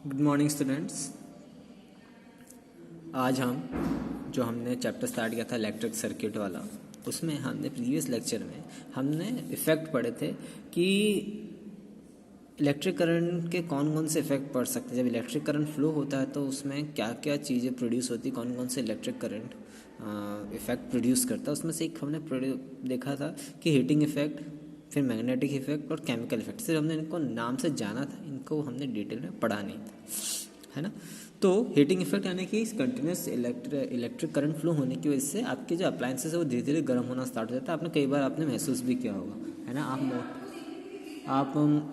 Good morning students. आज हमने chapter start किया था इलेक्ट्रिक सर्किट वाला, उसमें हमने प्रीवियस लेक्चर में हमने इफ़ेक्ट पढ़े थे कि इलेक्ट्रिक करंट के कौन कौन से इफ़ेक्ट पड़ सकते हैं। जब इलेक्ट्रिक करंट फ्लो होता है तो उसमें क्या क्या चीज़ें प्रोड्यूस होती, कौन कौन से इलेक्ट्रिक करंट इफ़ेक्ट प्रोड्यूस करता है। उसमें से एक हमने देखा था कि हीटिंग इफ़ेक्ट, फिर मैग्नेटिक इफेक्ट और केमिकल इफेक्ट। सिर्फ हमने इनको नाम से जाना था, इनको हमने डिटेल में पढ़ा नहीं था, है ना। तो हीटिंग इफेक्ट यानी कि कंटिन्यूस इलेक्ट्रिक करंट फ्लो होने की वजह से आपके जो अप्लायंसेस है वो धीरे धीरे गर्म होना स्टार्ट हो जाता है। आपने कई बार आपने महसूस भी किया होगा, है ना। आप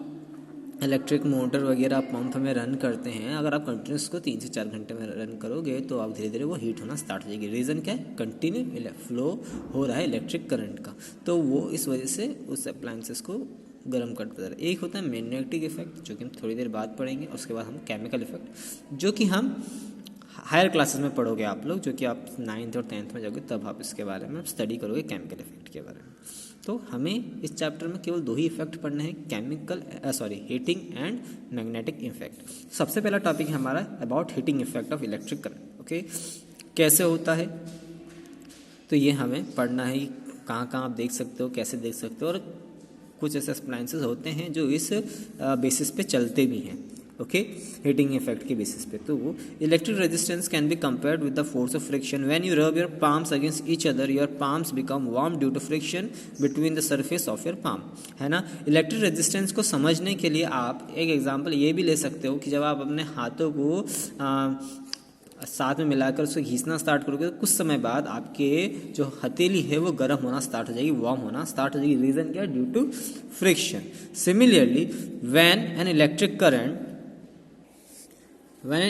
इलेक्ट्रिक मोटर वगैरह आप पंप में रन करते हैं, अगर आप कंटिन्यूस को 3 से 4 घंटे में रन करोगे तो आप धीरे धीरे वो हीट होना स्टार्ट हो जाएगी। रीज़न क्या है? कंटिन्यू फ्लो हो रहा है इलेक्ट्रिक करंट का, तो वो इस वजह से उस अप्लायंसेस को गर्म करता है। एक होता है मैग्नेटिक इफेक्ट, जो कि हम थोड़ी देर बाद पढ़ेंगे। उसके बाद हम केमिकल इफेक्ट, जो कि हम हायर क्लासेस में पढ़ोगे आप लोग, जो कि आप 9th और 10th में जाओगे तब आप इसके बारे में स्टडी करोगे, केमिकल इफेक्ट के बारे में। तो हमें इस चैप्टर में केवल 2 ही इफेक्ट पढ़ने हैं, हीटिंग एंड मैग्नेटिक इफेक्ट। सबसे पहला टॉपिक है हमारा about heating effect of electric current. Okay, कैसे होता है तो ये हमें पढ़ना है। कहाँ कहाँ आप देख सकते हो, कैसे देख सकते हो, और कुछ ऐसे अप्लायंसेस होते हैं जो इस बेसिस पे चलते भी हैं। ओके, हीटिंग इफेक्ट के बेसिस पे। तो वो electric resistance can be compared with the force of friction. When you rub your palms against each other, your palms become warm due to friction between the surface of your palm, है ना। Electric resistance को समझने के लिए आप एक example ये भी ले सकते हो कि जब आप अपने हाथों को साथ में मिलाकर उसको घींचना स्टार्ट करोगे तो कुछ समय बाद आपके जो हथेली है वो गर्म होना स्टार्ट हो जाएगी, वार्म होना स्टार्ट हो जाएगी। रीजन क्या है? Due to friction. Similarly when an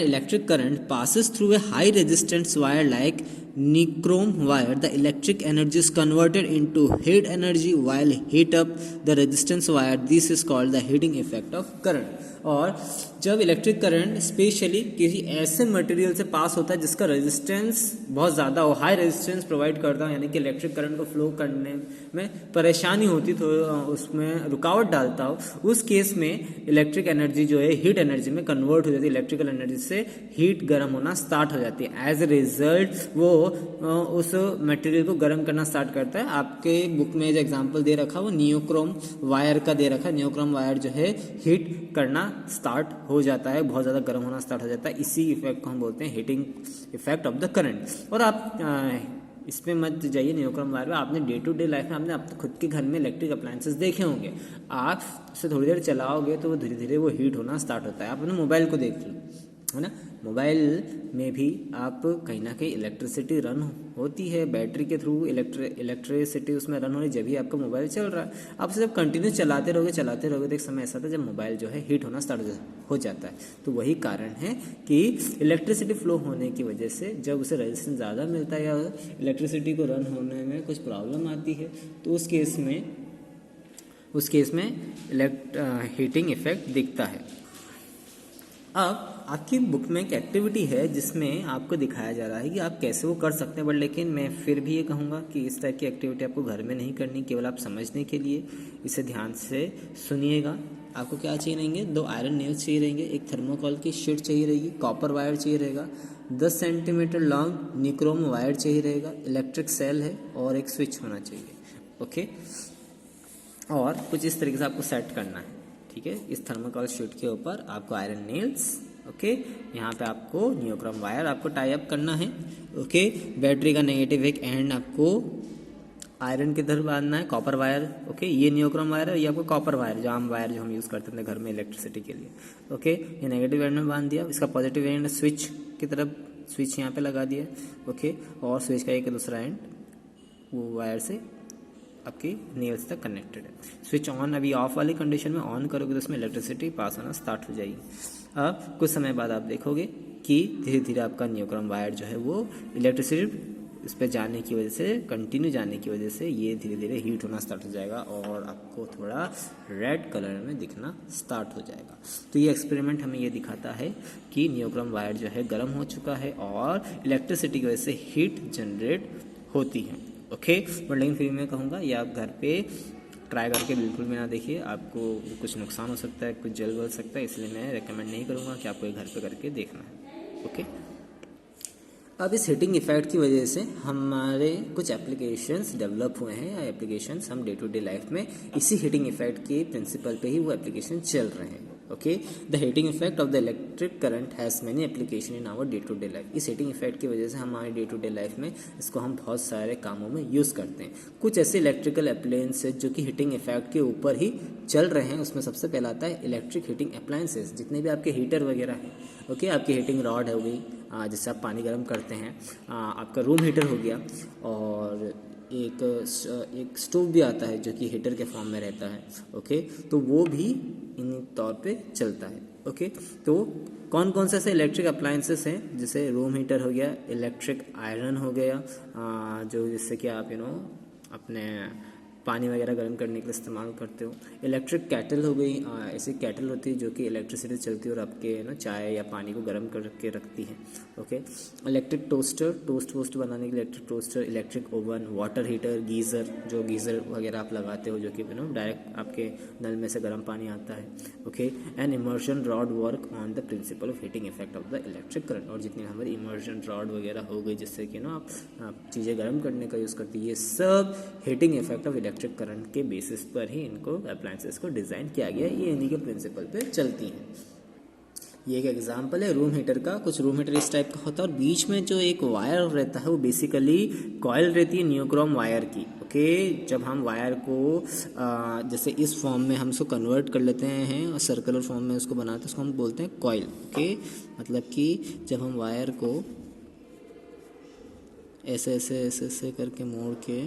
electric current passes through a high resistance wire like nichrome wire, the electric energy is converted into heat energy while heat up the resistance wire. This is called the heating effect of current. और जब electric current specially किसी ऐसे material से पास होता है जिसका resistance बहुत ज़्यादा हो, हाई रेजिस्टेंस प्रोवाइड करता हो, यानी कि इलेक्ट्रिक करंट को फ्लो करने में परेशानी होती, तो उसमें रुकावट डालता हो, उस केस में इलेक्ट्रिक एनर्जी जो है हीट एनर्जी में कन्वर्ट हो जाती है। इलेक्ट्रिकल एनर्जी से हीट गर्म होना स्टार्ट हो जाती है। एज ए रिजल्ट वो उस मटेरियल को गर्म करना स्टार्ट करता है। आपके बुक में जो एग्जाम्पल दे रखा वो नियोक्रोम वायर का दे रखा है। नियोक्रोम वायर जो है हीट करना स्टार्ट हो जाता है, बहुत ज़्यादा गर्म होना स्टार्ट हो जाता है। इसी इफेक्ट को हम बोलते हैं heating effect of the current. और आप इस पर मत जाइए नियोक्रोम वायर में, आपने डे टू डे लाइफ में आपने अपने खुद के घर में इलेक्ट्रिक अप्लायंसेस देखे होंगे। आप उसे थोड़ी देर चलाओगे तो वो धीरे धीरे वो हीट होना स्टार्ट होता है। आप अपने मोबाइल को देख लो, है ना। मोबाइल में भी आप कहीं ना कहीं इलेक्ट्रिसिटी रन होती है, बैटरी के थ्रू इलेक्ट्रिसिटी उसमें रन हो रही, जब भी आपका मोबाइल चल रहा है। आप उसे जब कंटिन्यू चलाते रहोगे तो एक समय ऐसा था जब मोबाइल जो है हीट होना स्टार्ट हो जाता है। तो वही कारण है कि इलेक्ट्रिसिटी फ्लो होने की वजह से जब उसे रेजिस्टेंस ज़्यादा मिलता है या इलेक्ट्रिसिटी को रन होने में कुछ प्रॉब्लम आती है तो उस केस में हीटिंग इफेक्ट दिखता है। अब आपकी बुक में एक एक्टिविटी है जिसमें आपको दिखाया जा रहा है कि आप कैसे वो कर सकते हैं, बट लेकिन मैं फिर भी ये कहूँगा कि इस टाइप की एक्टिविटी आपको घर में नहीं करनी, केवल आप समझने के लिए इसे ध्यान से सुनिएगा। आपको क्या चाहिए रहेंगे? 2 आयरन नेल्स चाहिए रहेंगे, एक थर्मोकॉल की शीट चाहिए रहेगी, कॉपर वायर चाहिए रहेगा, 10 सेंटीमीटर लॉन्ग निक्रोम वायर चाहिए रहेगा, इलेक्ट्रिक सेल है और एक स्विच होना चाहिए। ओके, और कुछ इस तरीके से आपको सेट करना है, ठीक है। इस थर्मोकॉल शीट के ऊपर आपको आयरन नेल्स, ओके, यहाँ पे आपको नियोक्रोम वायर आपको टाई अप करना है। ओके, बैटरी का नेगेटिव एक एंड आपको आयरन की तरफ बांधना है, कॉपर वायर। ओके, ये नियोक्रोम वायर है, ये आपको कॉपर वायर, जो आम वायर जो हम यूज़ करते थे घर में इलेक्ट्रिसिटी के लिए। ओके, ये नेगेटिव एंड में बांध दिया। इसका पॉजिटिव एंड स्विच की तरफ, स्विच यहाँ पे लगा दिया। ओके, और स्विच का एक दूसरा एंड वो वायर से आपकी नेल्स तक कनेक्टेड है। स्विच ऑन अभी ऑफ वाली कंडीशन में ऑन करोगे तो उसमें इलेक्ट्रिसिटी पास होना स्टार्ट हो जाएगी। अब कुछ समय बाद आप देखोगे कि धीरे धीरे आपका नियोक्रोम वायर जो है वो इलेक्ट्रिसिटी इस पर जाने की वजह से, कंटिन्यू जाने की वजह से ये धीरे धीरे हीट होना स्टार्ट हो जाएगा और आपको थोड़ा रेड कलर में दिखना स्टार्ट हो जाएगा। तो ये एक्सपेरिमेंट हमें ये दिखाता है कि नियोक्रोम वायर जो है गर्म हो चुका है और इलेक्ट्रिसिटी की वजह से हीट जनरेट होती है। ओके, बट लेकिन फिर मैं कहूँगा ये आप घर पे ट्राई करके बिल्कुल भी ना देखिए, आपको कुछ नुकसान हो सकता है, कुछ जल सकता है, इसलिए मैं रेकमेंड नहीं करूँगा कि आपको ये घर पे करके देखना है। ओके, अब इस हीटिंग इफेक्ट की वजह से हमारे कुछ एप्लीकेशंस डेवलप हुए हैं, या एप्लीकेशंस हम डे टू डे लाइफ में इसी हीटिंग इफेक्ट के प्रिंसिपल पे ही वो एप्लीकेशन चल रहे हैं। Okay, the heating effect of the electric current has many application in our day to day life. इस हीटिंग इफेक्ट की वजह से हमारे डे टू डे लाइफ में इसको हम बहुत सारे कामों में यूज़ करते हैं। कुछ ऐसे इलेक्ट्रिकल अप्लायंसेज जो कि हीटिंग इफेक्ट के ऊपर ही चल रहे हैं, उसमें सबसे पहला आता है इलेक्ट्रिक हीटिंग अप्लायंसेज। जितने भी आपके हीटर वगैरह हैं, ओके, आपकी हीटिंग रॉड हो गई जिससे आप पानी गर्म करते हैं, आपका रूम हीटर हो गया, और एक स्टोव भी आता है जो कि हीटर के फॉर्म में रहता है। ओके, तो वो भी इन तौर पे चलता है। ओके, तो कौन कौन से ऐसे इलेक्ट्रिक अप्लायंसेस हैं, जैसे रूम हीटर हो गया, इलेक्ट्रिक आयरन हो गया, जो जिससे कि आप अपने पानी वगैरह गर्म करने के लिए इस्तेमाल करते हो। इलेक्ट्रिक कैटल हो गई, ऐसी कैटल होती है जो कि इलेक्ट्रिसिटी चलती है और आपके चाय या पानी को गर्म करके रखती है। ओके, इलेक्ट्रिक टोस्टर, टोस्ट वोस्ट बनाने के लिए electric toaster, electric oven, water heater, geyser, जो गीज़र वगैरह आप लगाते हो जो कि डायरेक्ट आपके नल में से गर्म पानी आता है। Okay, and immersion rod work on the principle of heating effect of the electric current. और जितनी हमारी इमर्शन रॉड वगैरह हो गई जिससे कि आप चीज़ें गर्म करने का यूज़ करती है, ये सब heating effect of electric current के बेसिस पर ही इनको अप्लायंसेस को डिज़ाइन किया गया है। ये इन्हीं के प्रिंसिपल पे चलती हैं। ये एक एग्जांपल है रूम हीटर का। कुछ रूम हीटर इस टाइप का होता है और बीच में जो एक वायर रहता है वो बेसिकली कॉइल रहती है नियोक्रोम वायर की। ओके, जब हम वायर को जैसे इस फॉर्म में हम उसको कन्वर्ट कर लेते हैं और सर्कुलर फॉर्म में उसको बनाते हैं, उसको हम बोलते हैं कॉइल। ओके, मतलब कि जब हम वायर को ऐसे ऐसे ऐसे ऐसे करके मोड़ के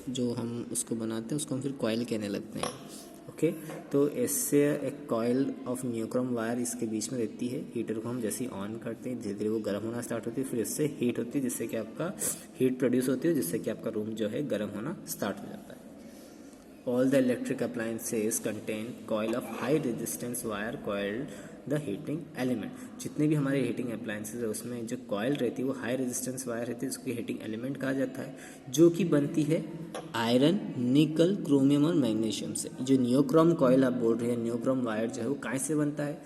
जो हम उसको बनाते हैं उसको हम फिर कॉइल कहने लगते हैं। ओके, तो इससे एक कॉइल ऑफ नियोक्रोम वायर इसके बीच में रहती है। हीटर को हम जैसे ही ऑन करते हैं धीरे धीरे वो गर्म होना स्टार्ट होती है, फिर इससे हीट होती है जिससे कि आपका हीट प्रोड्यूस होती है, जिससे कि आपका रूम जो है गर्म होना स्टार्ट हो जाता है। All the electric appliances contain coil of high resistance wire coiled the heating element. जितने भी हमारे हीटिंग अप्लायंसेस है उसमें जो कॉइल रहती है वो हाई रेजिस्टेंस वायर रहती है, उसको हीटिंग एलिमेंट कहा जाता है, जो कि बनती है आयरन, निकल, क्रोमियम और मैग्नीशियम से। जो नियोक्रोम कॉइल आप बोल रहे हैं, नियोक्रोम वायर जो है वो काय से बनता है?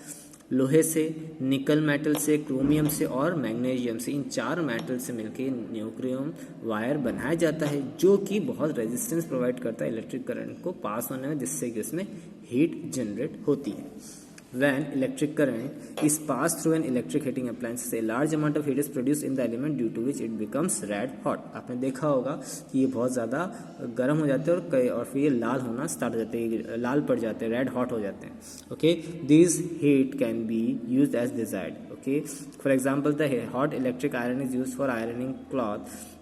लोहे से, निकल मेटल से, क्रोमियम से और मैग्नीशियम से। इन चार मेटल से मिलकर नियोक्रोम वायर बनाया जाता है, जो कि बहुत रेजिस्टेंस प्रोवाइड करता है इलेक्ट्रिक करंट को पास होने में, जिससे कि उसमें हीट जनरेट होती है। When electric current is passed through an electric heating appliance, a large amount of heat is produced in the element due to which it becomes red hot. आपने देखा होगा कि ये बहुत ज़्यादा गर्म हो जाते हैं और फिर ये लाल होना स्टार्ट हो जाते हैं, लाल पड़ जाते हैं, रेड हॉट हो जाते हैं। Okay, this heat can be used as desired. Okay, for example the hot electric iron is used for ironing cloth.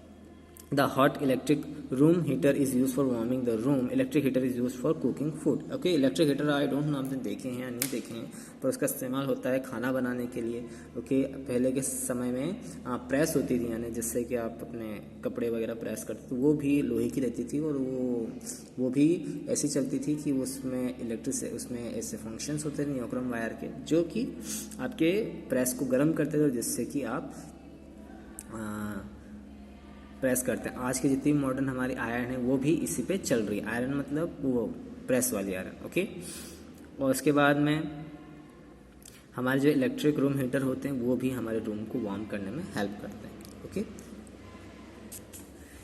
The hot electric room heater is used for warming the room. Electric heater is used for cooking food. Okay, electric heater I don't know आपने देखे हैं या नहीं देखे हैं, पर उसका इस्तेमाल होता है खाना बनाने के लिए। ओके, पहले के समय में प्रेस होती थी, यानी जिससे कि आप अपने कपड़े वगैरह प्रेस करते, तो वो भी लोहे की रहती थी और वो भी ऐसी चलती थी कि उसमें ऐसे फंक्शंस होते थे नियोक्रोम वायर के, जो कि आपके प्रेस को गर्म करते थे और जिससे कि आप प्रेस करते हैं। आज की जितनी मॉडर्न हमारी आयरन है वो भी इसी पे चल रही है। आयरन मतलब वो प्रेस वाली आयरन। ओके, और उसके बाद में हमारे जो इलेक्ट्रिक रूम हीटर होते हैं वो भी हमारे रूम को वार्म करने में हेल्प करते हैं। ओके,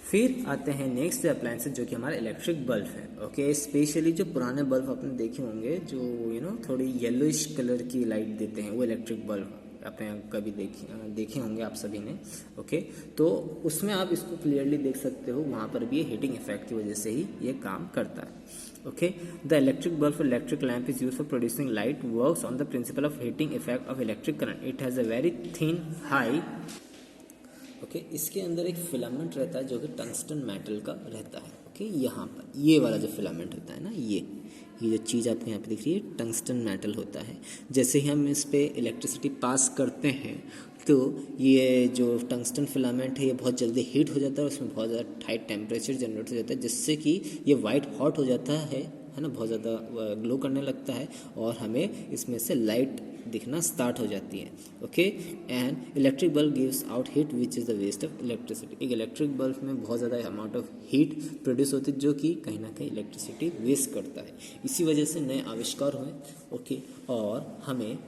फिर आते हैं नेक्स्ट अप्लायंसेज जो कि हमारे इलेक्ट्रिक बल्ब है। ओके, स्पेशली जो पुराने बल्ब आपने देखे होंगे जो थोड़ी येलोइश कलर की लाइट देते हैं, वो इलेक्ट्रिक बल्ब आपने कभी देखे होंगे आप सभी ने। ओके, तो उसमें आप इसको क्लियरली देख सकते हो, वहाँ पर भी ये हीटिंग इफेक्ट की वजह से ही ये काम करता है। Okay, the electric bulb electric lamp is used for producing light, works on the principle of heating effect of electric current. It has a very thin high. Okay, इसके अंदर एक फिलामेंट रहता है जो कि टंगस्टन मेटल का रहता है। ओके, यहाँ पर ये वाला जो फिलामेंट होता है ना, ये जो चीज़ आपको यहाँ पे दिख रही है टंगस्टन मेटल होता है। जैसे ही हम इस पे इलेक्ट्रिसिटी पास करते हैं तो ये जो टंगस्टन फिलामेंट है ये बहुत जल्दी हीट हो जाता है और उसमें बहुत ज़्यादा हाई टेम्परेचर जनरेट हो जाता है, जिससे कि ये वाइट हॉट हो जाता है ना, बहुत ज़्यादा ग्लो करने लगता है और हमें इसमें से लाइट दिखना स्टार्ट हो जाती है। Okay, and electric bulb gives out heat which is the waste of electricity. एक इलेक्ट्रिक बल्ब में बहुत ज़्यादा अमाउंट ऑफ हीट प्रोड्यूस होती है जो कि कहीं ना कहीं इलेक्ट्रिसिटी वेस्ट करता है। इसी वजह से नए आविष्कार हुए। ओके, और हमें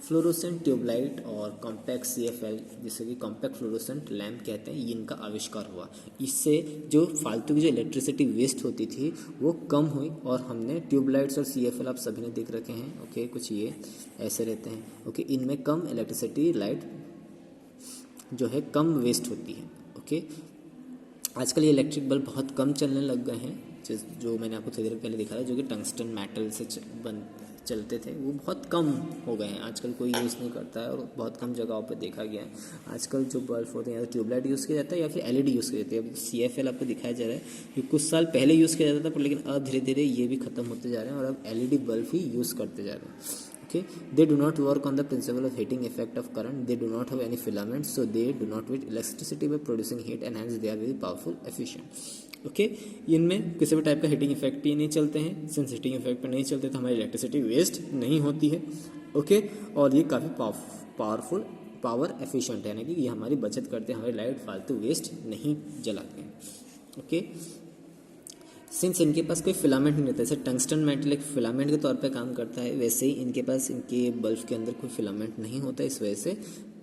फ्लोरोसेंट ट्यूबलाइट और कॉम्पैक्ट CFL, जिसे कि कॉम्पैक्ट फ्लोरोसेंट लैम्प कहते हैं, ये इनका आविष्कार हुआ। इससे जो फालतू की जो इलेक्ट्रिसिटी वेस्ट होती थी वो कम हुई, और हमने ट्यूबलाइट्स और CFL आप सभी ने देख रखे हैं। ओके, कुछ ये ऐसे रहते हैं। ओके, इनमें कम इलेक्ट्रिसिटी लाइट जो है कम वेस्ट होती है। ओके, आजकल ये इलेक्ट्रिक बल्ब बहुत कम चलने लग गए हैं, जो मैंने आपको थोड़ी देर पहले दिखाया, जो कि टंगस्टन मेटल से चलते थे, वो बहुत कम हो गए हैं। आजकल कोई यूज़ नहीं करता है और बहुत कम जगहों पे देखा गया है। आजकल जो बल्ब होते हैं या तो ट्यूबलाइट यूज़ किया जाता है या फिर LED यूज़ किया जाता है। अब CFL आपको दिखाया जा रहा है कि कुछ साल पहले यूज़ किया जाता था, पर लेकिन अब धीरे धीरे ये भी ख़त्म होते जा रहे हैं और अब LED बल्ब ही यूज़ करते जा रहे हैं। Okay, they do not work on the principle of heating effect of current. They do not have any filaments, so they do not waste electricity by producing heat, and hence they are very powerful, efficient. Okay, इनमें किसी भी type का heating effect भी नहीं चलते हैं। Since heating effect पे नहीं चलते तो हमारी इलेक्ट्रिसिटी वेस्ट नहीं होती है। ओके, और ये काफ़ी पावरफुल, पावर एफिशिएंट है, यानी कि ये हमारी बचत करते हैं, हमारी लाइट फालतू वेस्ट नहीं जलाते हैं। ओके, सिंस इनके पास कोई फिलामेंट नहीं रहता, जैसे टंगस्टन मेटल एक फिलामेंट के तौर पे काम करता है, वैसे ही इनके पास इनके बल्ब के अंदर कोई फिलामेंट नहीं होता, इस वजह से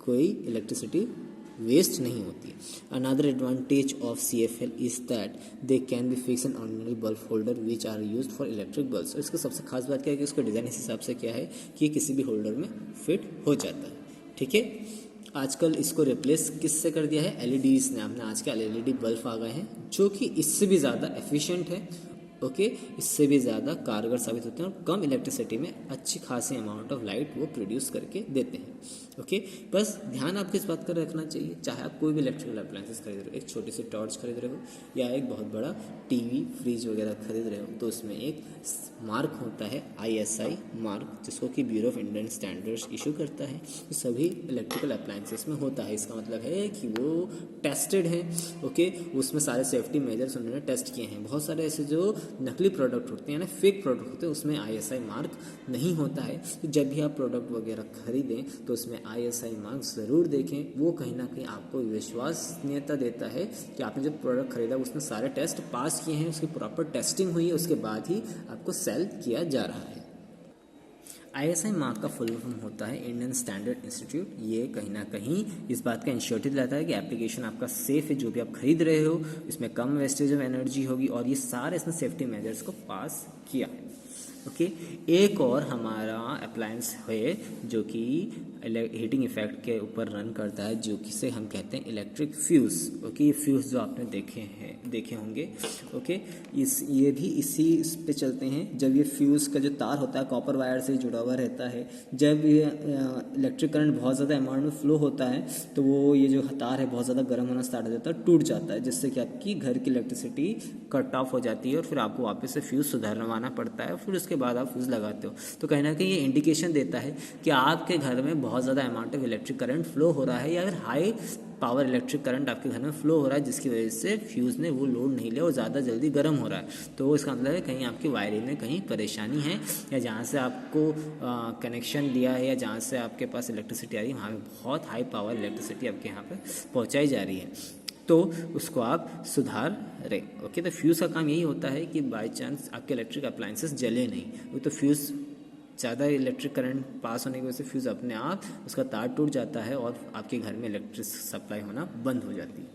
कोई इलेक्ट्रिसिटी वेस्ट नहीं होती। Another advantage of CFL is that they can be fix an ordinary bulb holder which are used for electric bulbs. इसका सबसे खास बात क्या है कि उसका डिज़ाइन इस हिसाब से क्या है कि किसी भी होल्डर में फिट हो जाता है। ठीक है, आजकल इसको रिप्लेस किससे कर दिया है? LEDs ने। आपने आजकल LED बल्ब आ गए हैं जो कि इससे भी ज़्यादा एफिशिएंट है। ओके, इससे भी ज़्यादा कारगर साबित होते हैं और कम इलेक्ट्रिसिटी में अच्छी खासी अमाउंट ऑफ लाइट वो प्रोड्यूस करके देते हैं। ओके, बस ध्यान आपको इस बात का रखना चाहिए, चाहे आप कोई भी इलेक्ट्रिकल अप्लायंसेस खरीद रहे हो, एक छोटी सी टॉर्च खरीद रहे हो या एक बहुत बड़ा TV, फ्रिज वगैरह खरीद रहे हो, तो उसमें एक मार्क होता है ISI मार्क, जिसको कि bureau of Indian standards issue करता है। तो सभी इलेक्ट्रिकल अप्लायंसेस में होता है। इसका मतलब है कि वो टेस्टेड है। ओके, उसमें सारे सेफ्टी मेजर्स उन्होंने टेस्ट किए हैं। बहुत सारे ऐसे जो नकली प्रोडक्ट होते हैं ना, फेक प्रोडक्ट होते हैं, उसमें ISI मार्क नहीं होता है। तो जब भी आप प्रोडक्ट वगैरह खरीदें तो उसमें ISI मार्क ज़रूर देखें। वो कहीं ना कहीं आपको विश्वसनीयता देता है कि आपने जो प्रोडक्ट खरीदा उसमें सारे टेस्ट पास किए हैं, उसकी प्रॉपर टेस्टिंग हुई है, उसके बाद ही आपको सेल किया जा रहा है। ISI मार्क का फुल फॉर्म होता है इंडियन स्टैंडर्ड इंस्टीट्यूट। ये कहीं ना कहीं इस बात का इंश्योरिटी दिलाता है कि एप्लीकेशन आपका सेफ है, जो भी आप खरीद रहे हो इसमें कम वेस्टेज ऑफ एनर्जी होगी और ये सारे इसने सेफ्टी मेजर्स को पास किया है। ओके, एक और हमारा अप्लायंस है जो कि हीटिंग इफेक्ट के ऊपर रन करता है, जो कि से हम कहते हैं इलेक्ट्रिक फ्यूज़। ओके, ये फ्यूज़ जो आपने देखे होंगे। ओके, ये भी इसी पे चलते हैं। जब ये फ्यूज़ का जो तार होता है कॉपर वायर से जुड़ा हुआ रहता है, जब ये इलेक्ट्रिक करंट बहुत ज़्यादा अमाउंट में फ्लो होता है तो वो ये जो तार है बहुत ज़्यादा गर्म होना स्टार्ट हो जाता है, टूट जाता है, जिससे कि आपकी घर की इलेक्ट्रिसिटी कट ऑफ हो जाती है और फिर आपको वापस से फ्यूज़ सुधारवाना पड़ता है, फिर उसके बाद आप फ्यूज़ लगाते हो। तो कहीं ना कहीं ये इंडिकेशन देता है कि आपके घर में बहुत ज़्यादा amount of electric current flow हो रहा है, या अगर हाई पावर इलेक्ट्रिक करंट आपके घर में फ्लो हो रहा है जिसकी वजह से फ्यूज़ ने वो लोड नहीं लिया और ज़्यादा जल्दी गर्म हो रहा है। तो इसका मतलब है कहीं आपकी वायरिंग में कहीं परेशानी है, या जहाँ से आपको कनेक्शन दिया है या जहाँ से आपके पास इलेक्ट्रिसिटी आ रही है वहाँ पर बहुत हाई पावर इलेक्ट्रिसिटी आपके यहाँ पर पहुँचाई जा रही है, तो उसको आप सुधार रहे। ओके, तो फ्यूज़ का काम यही होता है कि बाई चांस आपके इलेक्ट्रिक अप्लायंसेस जले नहीं, वो तो फ्यूज़ ज़्यादा इलेक्ट्रिक करंट पास होने की वजह से फ्यूज़ अपने आप उसका तार टूट जाता है और आपके घर में इलेक्ट्रिक सप्लाई होना बंद हो जाती है।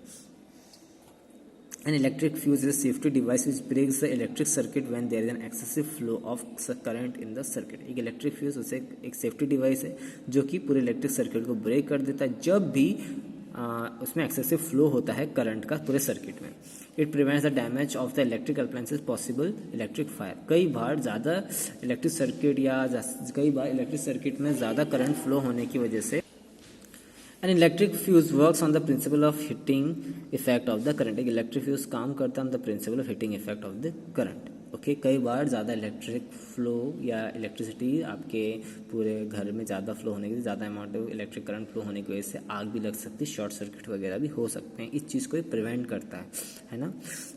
An electric fuse is a safety device which breaks the electric circuit when there is an excessive flow of current in the circuit. एक इलेक्ट्रिक फ्यूज़ उसे एक सेफ्टी डिवाइस है जो कि पूरे इलेक्ट्रिक सर्किट को ब्रेक कर देता है जब भी उसमें एक्सेसिव फ्लो होता है करंट का पूरे सर्किट में। It prevents the damage of the electric appliances possible electric fire. कई बार इलेक्ट्रिक सर्किट में ज़्यादा करंट फ्लो होने की वजह से an electric fuse works on the principle of heating effect of the current. एक इलेक्ट्रिक फ्यूज काम करता है on the principle of heating effect of the current. Okay, कई बार ज़्यादा इलेक्ट्रिक फ्लो या इलेक्ट्रिसिटी आपके पूरे घर में ज़्यादा फ्लो होने की, ज़्यादा amount of electric current flow होने की वजह से आग भी लग सकती है, शॉर्ट सर्किट वगैरह भी हो सकते हैं। इस चीज़ को ये प्रिवेंट करता है ना।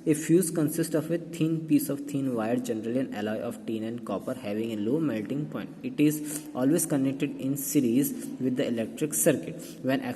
A fuse consist of a thin piece of thin wire, generally an alloy of tin and copper having a low melting point. It is always connected in series with the electric circuit. When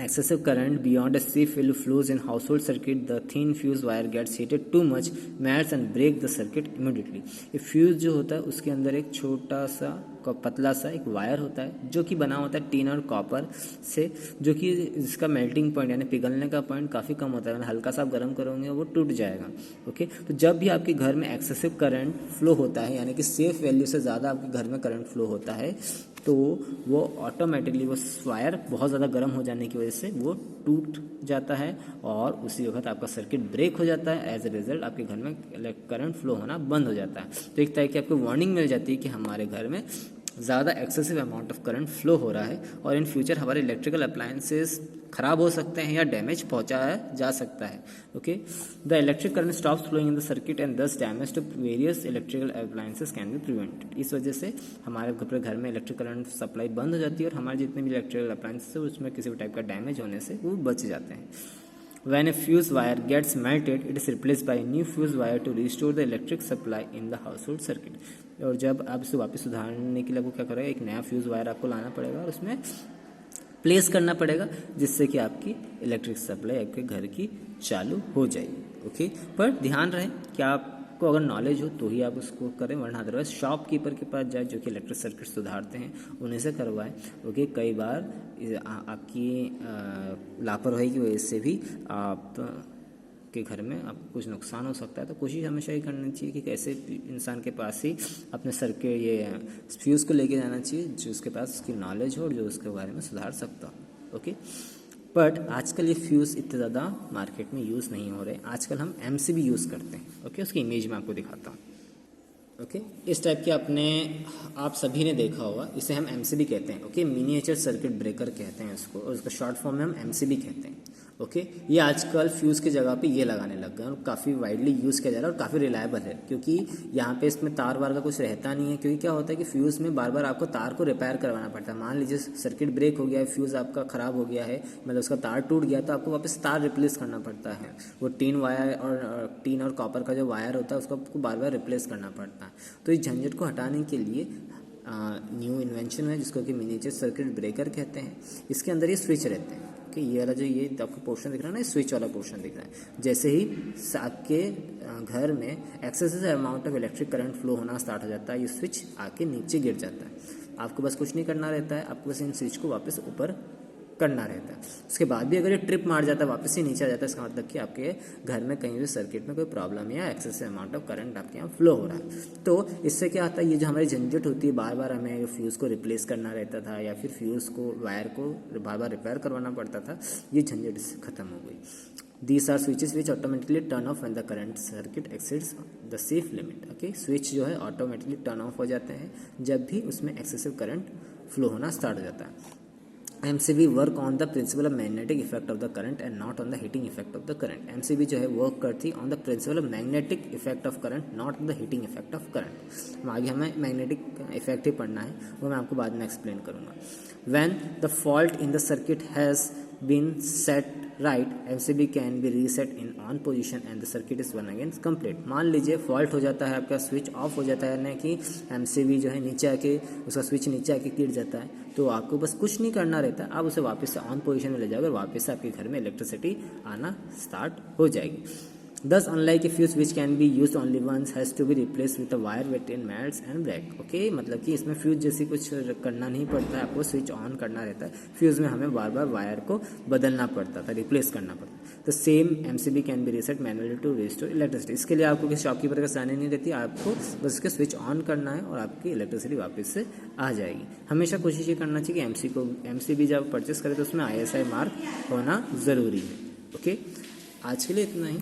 excessive current beyond a safe value flows in household circuit, the thin fuse wire gets heated too much, melts and break the circuit immediately. ये fuse जो होता है उसके अंदर एक छोटा सा पतला सा एक वायर होता है जो कि बना होता है टीन और कॉपर से, जो कि जिसका मेल्टिंग पॉइंट यानी पिघलने का पॉइंट काफ़ी कम होता है, यानी हल्का सा आप गर्म करोगे वो टूट जाएगा। ओके, तो जब भी आपके घर में एक्सेसिव करंट फ्लो होता है, यानी कि सेफ वैल्यू से ज़्यादा आपके घर में करंट फ्लो होता है, तो वो ऑटोमेटिकली वो वायर बहुत ज़्यादा गर्म हो जाने की वजह से वो टूट जाता है और उसी वक्त आपका सर्किट ब्रेक हो जाता है। एज ए रिजल्ट आपके घर में करंट फ्लो होना बंद हो जाता है। तो एक तरह की आपको वार्निंग मिल जाती है कि हमारे घर में ज़्यादा excessive amount of current flow हो रहा है और इन फ्यूचर हमारे इलेक्ट्रिकल अप्लायंसेस खराब हो सकते हैं या डैमेज पहुंचाया जा सकता है। Okay, the electric current stops flowing in the circuit and thus damage to various electrical appliances can be prevented. इस वजह से हमारे घर में इलेक्ट्रिक करंट सप्लाई बंद हो जाती है और हमारे जितने भी इलेक्ट्रिकल अप्लायंसेस है उसमें किसी भी टाइप का डैमेज होने से वो बच जाते हैं। When a fuse wire gets melted, it is replaced by a new fuse wire to restore the electric supply in the household circuit. और जब आप इसे वापस सुधारने के लिए आपको क्या करेगा, एक नया फ्यूज वायर आपको लाना पड़ेगा और उसमें प्लेस करना पड़ेगा जिससे कि आपकी इलेक्ट्रिक सप्लाई आपके घर की चालू हो जाएगी। ओके, पर ध्यान रहे कि आपको अगर नॉलेज हो तो ही आप उसको करें, वरना अदरवाइज शॉपकीपर के पास जाए जो कि इलेक्ट्रिक सर्किट सुधारते हैं, उन्हीं से करवाएं। ओके, कई बार आपकी लापरवाही की वजह से भी आप के घर में आपको कुछ नुकसान हो सकता है। तो कोशिश हमेशा ये करनी चाहिए कि कैसे इंसान के पास ही अपने सर के ये फ्यूज़ को लेके जाना चाहिए जो उसके पास उसकी नॉलेज हो और जो उसके बारे में सुधार सकता हो। ओके, बट आजकल ये फ्यूज़ इतने ज़्यादा मार्केट में यूज़ नहीं हो रहे। आजकल हम MCB यूज़ करते हैं। ओके, उसकी इमेज मैं आपको दिखाता हूँ। ओके, इस टाइप के आप सभी ने देखा होगा, इसे हम MCB कहते हैं। ओके, मिनिएचर सर्किट ब्रेकर कहते हैं इसको, और उसका शॉर्ट फॉर्म में हम MCB कहते हैं। ओके, ये आजकल फ्यूज़ की जगह पे ये लगाने लग गए और काफ़ी वाइडली यूज़ किया जा रहा है और काफ़ी रिलायबल है, क्योंकि यहाँ पे इसमें तार वार का कुछ रहता नहीं है। क्योंकि क्या होता है कि फ्यूज़ में बार बार आपको तार को रिपेयर करवाना पड़ता है। मान लीजिए सर्किट ब्रेक हो गया है, फ्यूज़ आपका ख़राब हो गया है, मतलब उसका तार टूट गया, तो आपको वापस तार रिप्लेस करना पड़ता है। वो टीन और कॉपर का जो वायर होता है उसको आपको बार बार रिप्लेस करना पड़ता है। तो इस झंझट को हटाने के लिए न्यू इन्वेंशन है जिसको कि मिनिएचर सर्किट ब्रेकर कहते हैं। इसके अंदर ये स्विच रहते हैं कि ये वाला जो ये आपको पोर्शन दिख रहा है ना, स्विच वाला पोर्शन दिख रहा है। जैसे ही आपके घर में excessive amount of electric current flow होना स्टार्ट हो जाता है, ये स्विच आके नीचे गिर जाता है। आपको बस कुछ नहीं करना रहता है, आपको बस इन स्विच को वापस ऊपर करना रहता है। उसके बाद भी अगर ये ट्रिप मार जाता है, वापस ही नीचे आ जाता है, इसका मतलब कि आपके घर में कहीं भी सर्किट में कोई प्रॉब्लम है या एक्सेसिव अमाउंट ऑफ करंट आपके यहाँ फ्लो हो रहा है। तो इससे क्या होता है, ये जो हमारी झंझट होती है, बार बार हमें फ्यूज़ को रिप्लेस करना रहता था या फिर फ्यूज़ को वायर को बार बार रिपेयर करवाना पड़ता था, ये झंझट इससे ख़त्म हो गई। These are switches which automatically turn off when the current circuit exceeds the safe limit. Okay, switch जो है ऑटोमेटिकली टर्न ऑफ हो जाते हैं जब भी उसमें एक्सेसिव करंट फ्लो होना स्टार्ट हो जाता है। MCB work on the principle of magnetic effect of the current and not on the heating effect of the current. MCB जो है वर्क करती on the principle of magnetic effect of current, not on the heating effect of current. आगे हमें magnetic effect ही पढ़ना है, वो मैं आपको बाद में एक्सप्लेन करूँगा। When the fault in the circuit has been set right, MCB can be reset in on position and the circuit is once again complete। मान लीजिए फॉल्ट हो जाता है, आपका स्विच ऑफ हो जाता है, यानी कि MCB जो है नीचे आके उसका स्विच नीचे आके गिर जाता है, तो आपको बस कुछ नहीं करना रहता, आप उसे वापस से ऑन पोजीशन में ले जाओगे और वापस से आपके घर में इलेक्ट्रिसिटी आना स्टार्ट हो जाएगी। Thus, unlike a fuse which can be used only once, has to be replaced with a wire wherein melts and break। Okay, मतलब कि इसमें फ्यूज जैसी कुछ करना नहीं पड़ता है, आपको स्विच ऑन करना रहता है। फ्यूज में हमें बार बार वायर को बदलना पड़ता था, रिप्लेस करना पड़ता। The same MCB can be reset manually to restore electricity. इसके लिए आपको किसी शॉपकीपर का जाने नहीं रहती, आपको बस उसके स्विच ऑन करना है और आपकी इलेक्ट्रिसिटी वापस से आ जाएगी। हमेशा कोशिश ये करना चाहिए कि MCB जब परचेस करें तो उसमें ISI मार्क होना ज़रूरी है। ओके, आज के लिए इतना ही।